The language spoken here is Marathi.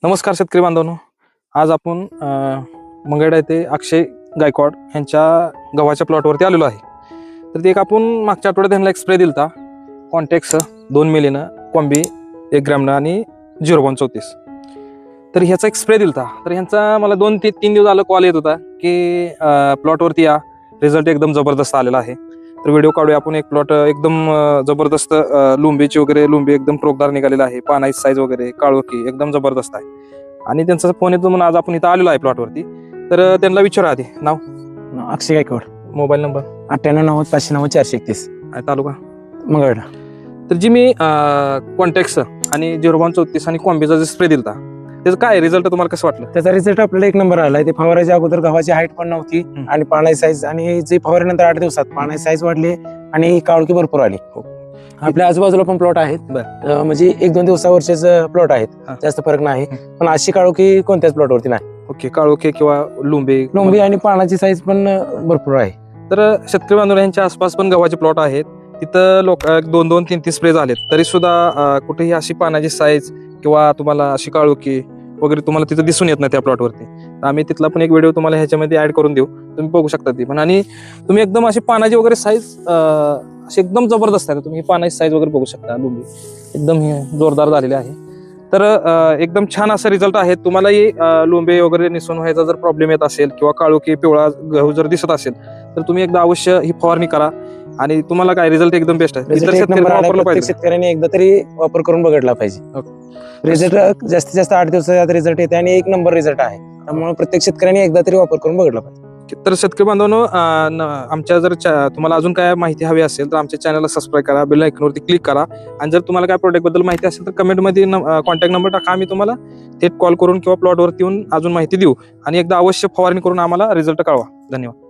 नमस्कार शेतकरी बांधवांनो, आज आपण मंगळवेढा येथे अक्षय गायकवाड यांच्या गव्हाच्या प्लॉटवरती आलेलो आहे. तर ते एक आपण मागच्या आठवड्यात त्यांना एक स्प्रे दिलता, कॉन्टॅक्स 2 मिलीनं, कॉम्बी 1 ग्रॅमनं आणि 0.34. तर ह्याचा एक स्प्रे दिलता. तर ह्यांचा मला 2 ते 3 दिवस झालं कॉल येत होता की प्लॉटवरती या, रिझल्ट एकदम जबरदस्त आलेला आहे. तर व्हिडिओ काढूया आपण. एक प्लॉट एकदम जबरदस्त, लुंबीची वगैरे, लुंबी एकदम टोकदार निघालेला आहे, पानाची साईज वगैरे, काळोखी एकदम जबरदस्त आहे. आणि त्यांचा फोन येतो म्हणून आज आपण इथं आलेलो आहे प्लॉटवरती. तर त्यांना विचारा आधी नाव. अक्षय गायकवाड, मोबाईल नंबर 9890 590 431, तालुका मंगळवेढा. तर जी मी कॉन्टॅक्स आणि 0.34 आणि कॉम्बीचा जे स्प्रे दिलता, त्याचं काय रिझल्ट तुम्हाला कसं वाटलं? त्याचा रिझल्ट आपल्याला 1 नंबर आलाय. ते फवाराच्या अगोदर गव्हाची हाईट पण नव्हती आणि पानाची साईज, आणि जे फवारल्यानंतर 8 दिवसात पानाची साईज वाढली आणि काळोखी भरपूर आली. आपल्या आजूबाजूला पण प्लॉट आहेत, म्हणजे 1-2 दिवसावरचेच प्लॉट आहेत, जास्त फरक नाही. पण अशी काळोखी कोणत्याच प्लॉटवरती नाही. ओके, काळोखी किंवा लुंबी आणि पानाची साईज पण भरपूर आहे. तर शेतकरी बांधव यांच्या आसपास पण गव्हाचे प्लॉट आहेत, तिथं लोक 2-2, 3-3 स्प्रे झालेत, तरी सुद्धा कुठेही अशी पानाची साईज किंवा तुम्हाला अशी काळोखी वगैरे तुम्हाला तिथं दिसून येत नाही त्या प्लॉटवरती. आम्ही तिथला पण एक व्हिडिओ तुम्हाला ह्याच्यामध्ये ऍड करून देऊ, तुम्ही बघू शकता ती पण. आणि तुम्ही एकदम अशी पानाची वगैरे साईज अशी एकदम जबरदस्त आहे. तुम्ही पानाची साईज वगैरे बघू शकता, लुंबी एकदम जोरदार झालेली आहे. तर एकदम छान असा रिझल्ट आहे. तुम्हालाही लुंबे वगैरे निसून व्हायचा जर प्रॉब्लेम येत असेल किंवा काळोखी पिवळा गहू जर दिसत असेल, तर तुम्ही एकदा अवश्य ही फवारणी करा आणि तुम्हाला काय रिझल्ट एकदम बेस्ट आहे. शेतकऱ्यांनी एकदा तरी वापर करून बघितला पाहिजे. रिझल्ट जास्तीत जास्त 8 दिवसात रिझल्ट येते आणि 1 नंबर रिझल्ट आहे. त्यामुळे प्रत्येक शेतकऱ्यांनी एकदा तरी वापर करून बघितला पाहिजे. तर शेतकरी बांधवांनो, आमच्या जर तुम्हाला अजून काय माहिती हवी असेल तर आमच्या चॅनलला सबस्क्राईब करा, बेल आयकॉनवरती क्लिक करा. आणि जर तुम्हाला काय प्रोडक्ट बद्दल माहिती असेल तर कमेंटमध्ये कॉन्टॅक्ट नंबर टाका, आम्ही तुम्हाला थेट कॉल करून किंवा प्लॉटवरती येऊन अजून माहिती देऊ. आणि एकदा अवश्य फवारणी करून आम्हाला रिझल्ट कळवा. धन्यवाद.